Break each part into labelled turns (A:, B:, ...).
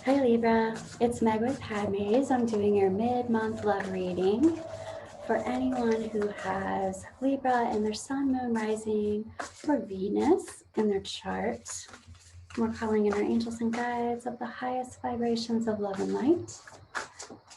A: Hi Libra, it's Meg with Padmes. I'm doing your mid-month love reading for anyone who has Libra in their sun, moon, rising, or Venus in their chart. We're calling in our angels and guides of the highest vibrations of love and light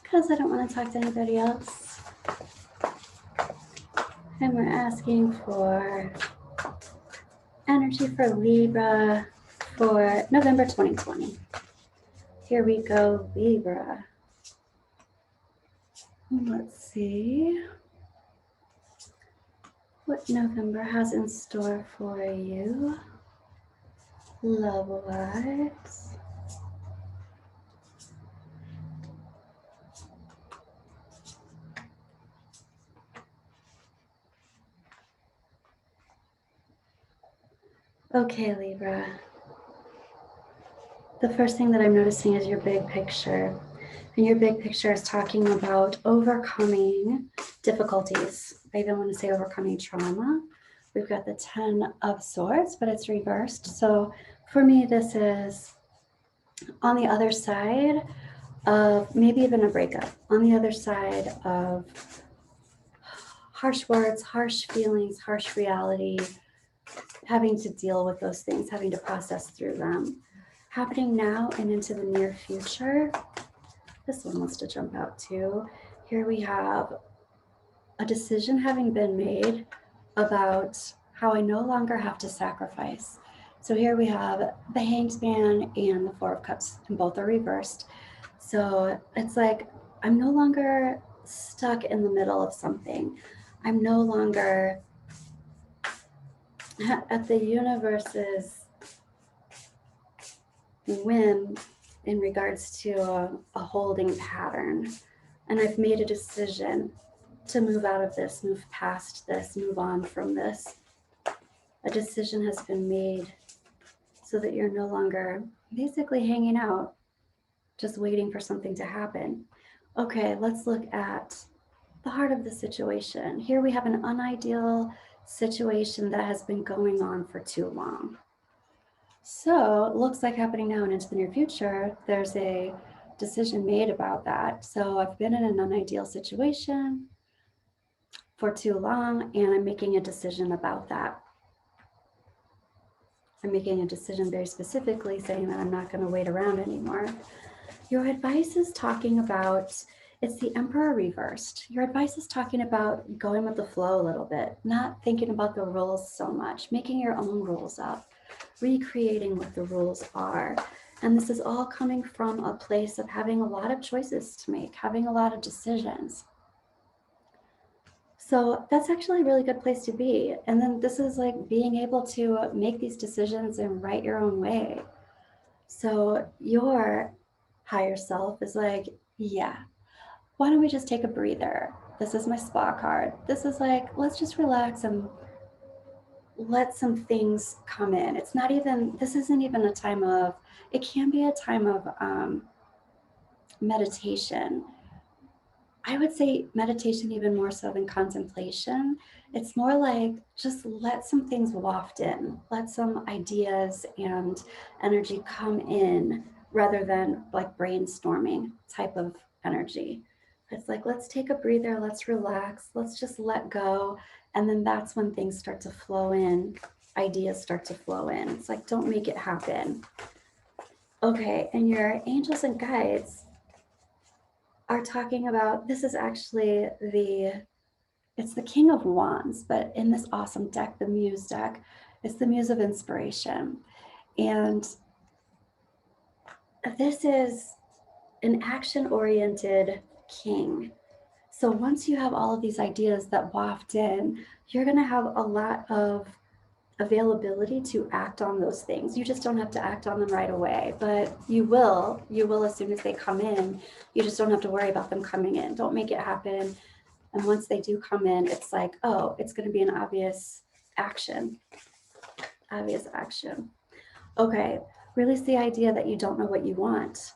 A: because I don't want to talk to anybody else. And we're asking for energy for Libra for November 2020. Here we go, Libra. Let's see what November has in store for you, love-wise. Okay, Libra. The first thing that I'm noticing is your big picture. And your big picture is talking about overcoming difficulties. I even want to say overcoming trauma. We've got the 10 of Swords, but it's reversed. So for me, this is on the other side of maybe even a breakup, on the other side of harsh words, harsh feelings, harsh reality, having to deal with those things, having to process through them. Happening now and into the near future. This one wants to jump out too. Here we have a decision having been made about how I no longer have to sacrifice. So here we have the Hanged Man and the Four of Cups, and both are reversed. So it's like I'm no longer stuck in the middle of something. I'm no longer at the universe's whim in regards to a holding pattern. And I've made a decision to move out of this, move past this, move on from this. A decision has been made so that you're no longer basically hanging out, just waiting for something to happen. Okay, let's look at the heart of the situation. Here we have an unideal situation that has been going on for too long. So it looks like happening now and into the near future, there's a decision made about that. So I've been in an unideal situation for too long, and I'm making a decision about that. I'm making a decision very specifically saying that I'm not going to wait around anymore. Your advice is talking about, it's the Emperor reversed. Your advice is talking about going with the flow a little bit, not thinking about the rules so much, making your own rules up, recreating what the rules are. And this is all coming from a place of having a lot of choices to make, having a lot of decisions. So that's actually a really good place to be. And then this is like being able to make these decisions and write your own way. So your higher self is like, yeah, why don't we just take a breather? This is my spa card. This is like, let's just relax and let some things come in. It's not even, this isn't even a time of, it can be a time of meditation. I would say meditation even more so than contemplation. It's more like just let some things waft in, let some ideas and energy come in rather than like brainstorming type of energy. It's like, let's take a breather, let's relax, let's just let go. And then that's when things start to flow in, ideas start to flow in. It's like, don't make it happen. Okay, and your angels and guides are talking about, this is actually it's the King of Wands, but in this awesome deck, the Muse deck, it's the Muse of Inspiration. And this is an action-oriented king. So once you have all of these ideas that waft in, you're going to have a lot of availability to act on those things. You just don't have to act on them right away, but you will as soon as they come in. You just don't have to worry about them coming in. Don't make it happen. And once they do come in, it's like, oh, it's going to be an obvious action. Okay, release the idea that you don't know what you want.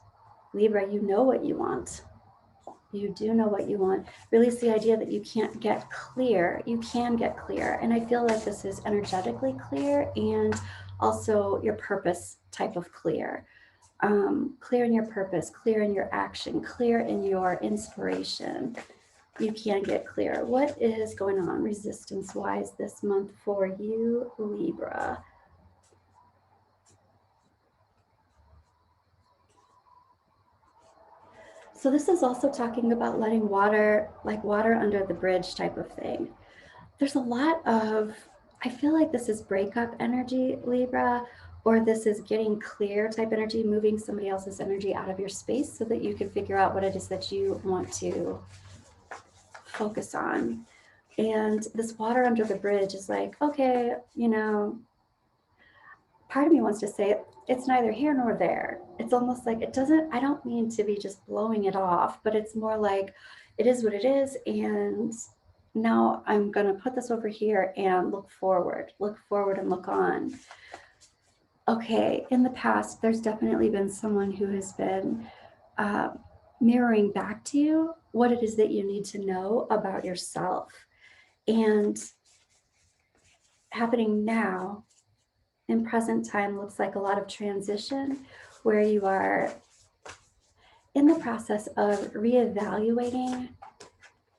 A: Libra, you know what you want. You do know what you want. Release the idea that you can't get clear. You can get clear. And I feel like this is energetically clear and also your purpose type of clear. clear in your purpose, clear in your action, clear in your inspiration. You can get clear. What is going on resistance-wise this month for you, Libra? So this is also talking about letting water, like water under the bridge type of thing. There's a lot of, I feel like this is breakup energy, Libra, or this is getting clear type energy, moving somebody else's energy out of your space so that you can figure out what it is that you want to focus on. And this water under the bridge is like, okay, you know, part of me wants to say it's neither here nor there. It's almost like it doesn't, I don't mean to be just blowing it off, but it's more like it is what it is. And now I'm going to put this over here and look forward and look on. Okay, in the past, there's definitely been someone who has been mirroring back to you what it is that you need to know about yourself. And happening now in present time looks like a lot of transition where you are in the process of reevaluating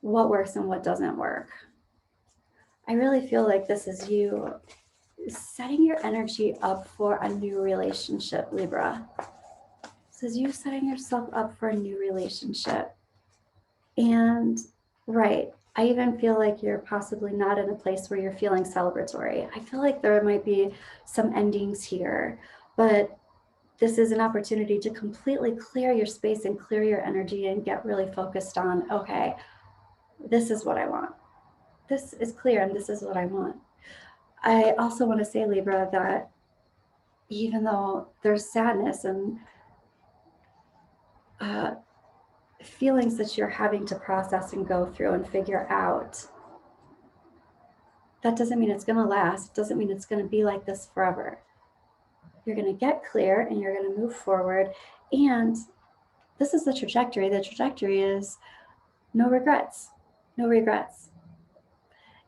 A: what works and what doesn't work. I really feel like this is you setting your energy up for a new relationship, Libra. This is you setting yourself up for a new relationship. And right, I even feel like you're possibly not in a place where you're feeling celebratory. I feel like there might be some endings here, but this is an opportunity to completely clear your space and clear your energy and get really focused on, okay, this is what I want. This is clear and this is what I want. I also want to say, Libra, that even though there's sadness and feelings that you're having to process and go through and figure out, that doesn't mean it's going to last. It doesn't mean it's going to be like this forever. You're going to get clear and you're going to move forward. And this is the trajectory. The trajectory is no regrets, no regrets.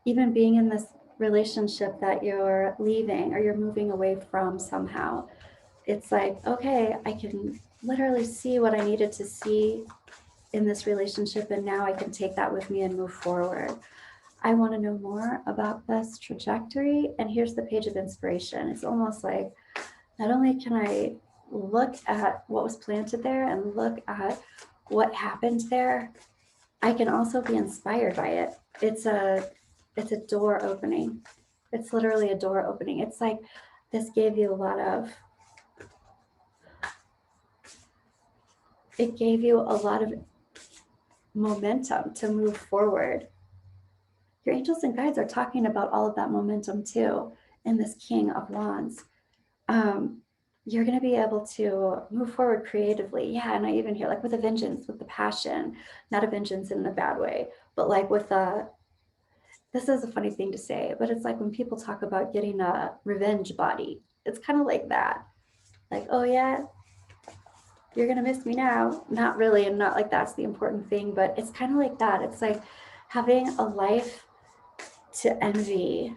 A: Even being in this relationship that you're leaving or you're moving away from somehow, it's like, okay, I can literally see what I needed to see in this relationship, and now I can take that with me and move forward. I want to know more about this trajectory, and here's the page of inspiration. It's almost like not only can I look at what was planted there and look at what happened there, I can also be inspired by it. It's a door opening. It's literally a door opening. It's like this gave you a lot of, it gave you a lot of momentum to move forward. Your angels and guides are talking about all of that momentum too in this King of Wands. You're going to be able to move forward creatively. Yeah, and I even hear like with a vengeance, with the passion, not a vengeance in a bad way, but like with a, this is a funny thing to say, but it's like when people talk about getting a revenge body, it's kind of like that. Like, oh yeah, you're going to miss me now. Not really, and not like that's the important thing, but it's kind of like that. It's like having a life to envy.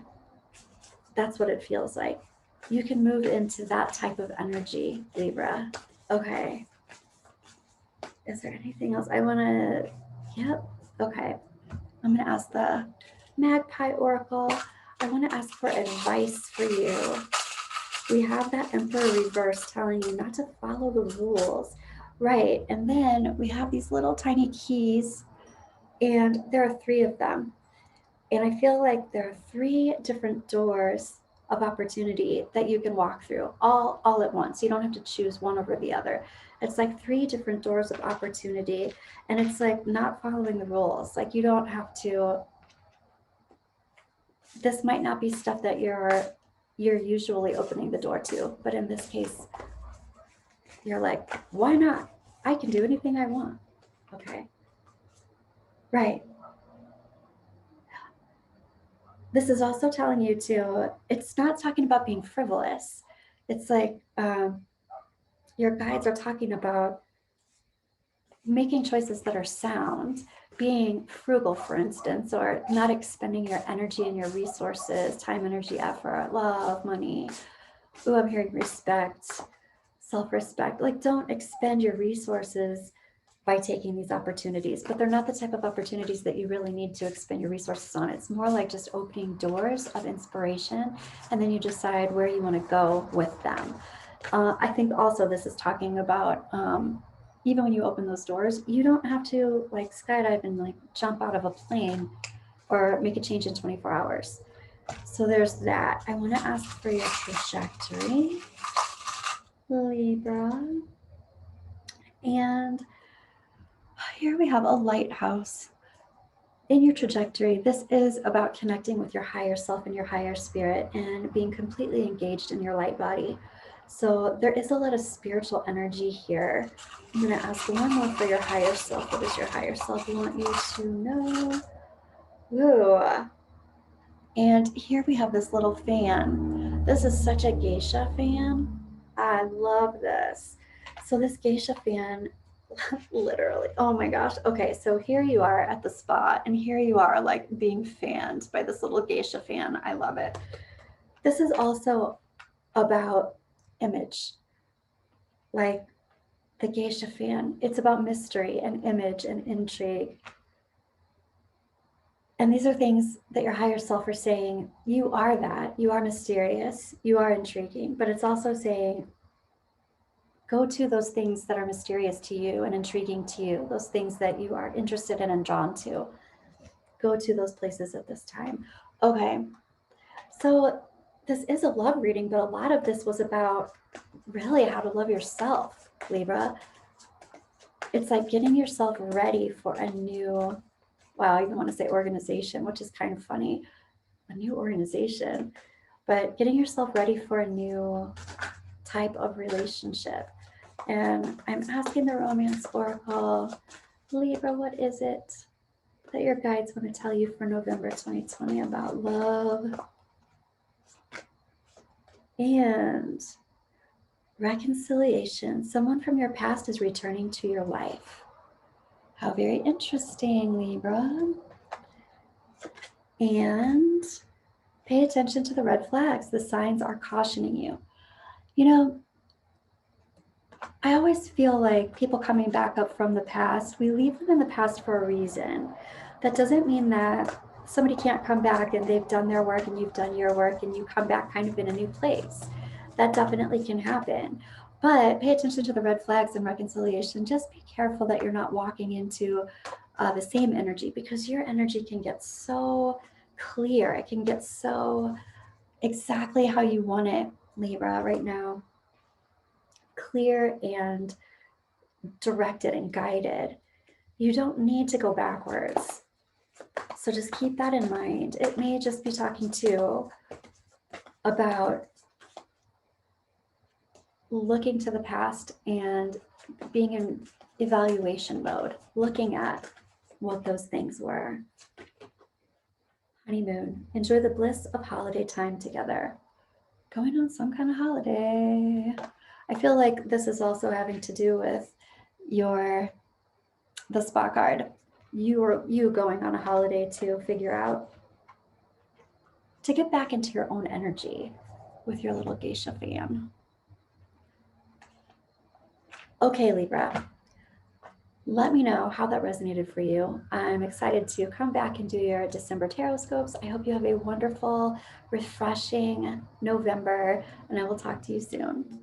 A: That's what it feels like. You can move into that type of energy, Libra. Okay. Is there anything else I want to? Yep. Okay. I'm going to ask the Magpie Oracle. I want to ask for advice for you. We have that Emperor reverse telling you not to follow the rules. Right. And then we have these little tiny keys, and there are 3 of them. And I feel like there are 3 different doors of opportunity that you can walk through all at once. You don't have to choose one over the other. It's like 3 different doors of opportunity. And it's like not following the rules. Like you don't have to, this might not be stuff that you're usually opening the door to. But in this case, you're like, why not? I can do anything I want. Okay. Right. This is also telling you to, it's not talking about being frivolous. It's like your guides are talking about making choices that are sound, being frugal, for instance, or not expending your energy and your resources, time, energy, effort, love, money. Ooh, I'm hearing respect. self-respect. Like, don't expend your resources by taking these opportunities, but they're not the type of opportunities that you really need to expend your resources on. It's more like just opening doors of inspiration, and then you decide where you want to go with them. I think also this is talking about even when you open those doors, you don't have to like skydive and like jump out of a plane or make a change in 24 hours. So there's that. I want to ask for your trajectory, Libra. And here we have a lighthouse. In your trajectory, this is about connecting with your higher self and your higher spirit and being completely engaged in your light body. So there is a lot of spiritual energy here. I'm going to ask one more for your higher self. What does your higher self want you to know? Ooh. And here we have this little fan. This is such a geisha fan. I love this. So this geisha fan, literally, oh my gosh. Okay, so here you are at the spot, and here you are like being fanned by this little geisha fan. I love it. This is also about image. Like the geisha fan, it's about mystery and image and intrigue. And these are things that your higher self are saying, you are that, you are mysterious, you are intriguing, but it's also saying, go to those things that are mysterious to you and intriguing to you, those things that you are interested in and drawn to. Go to those places at this time. Okay, so this is a love reading, but a lot of this was about really how to love yourself, Libra. It's like getting yourself ready for a new, wow, I even want to say organization, which is kind of funny, a new organization, but getting yourself ready for a new type of relationship. And I'm asking the Romance Oracle, Libra, what is it that your guides want to tell you for November 2020 about love and reconciliation? Someone from your past is returning to your life. How very interesting, Libra. And pay attention to the red flags. The signs are cautioning you. You know, I always feel like people coming back up from the past, we leave them in the past for a reason. That doesn't mean that somebody can't come back and they've done their work and you've done your work and you come back kind of in a new place. That definitely can happen. But pay attention to the red flags and reconciliation. Just be careful that you're not walking into the same energy, because your energy can get so clear. It can get so exactly how you want it, Libra, right now. Clear and directed and guided. You don't need to go backwards. So just keep that in mind. It may just be talking to about looking to the past and being in evaluation mode, looking at what those things were. Honeymoon, enjoy the bliss of holiday time together. Going on some kind of holiday. I feel like this is also having to do with the spot card. You going on a holiday to figure out, to get back into your own energy with your little geisha fan. Okay, Libra, let me know how that resonated for you. I'm excited to come back and do your December Tarotscopes. I hope you have a wonderful, refreshing November, and I will talk to you soon.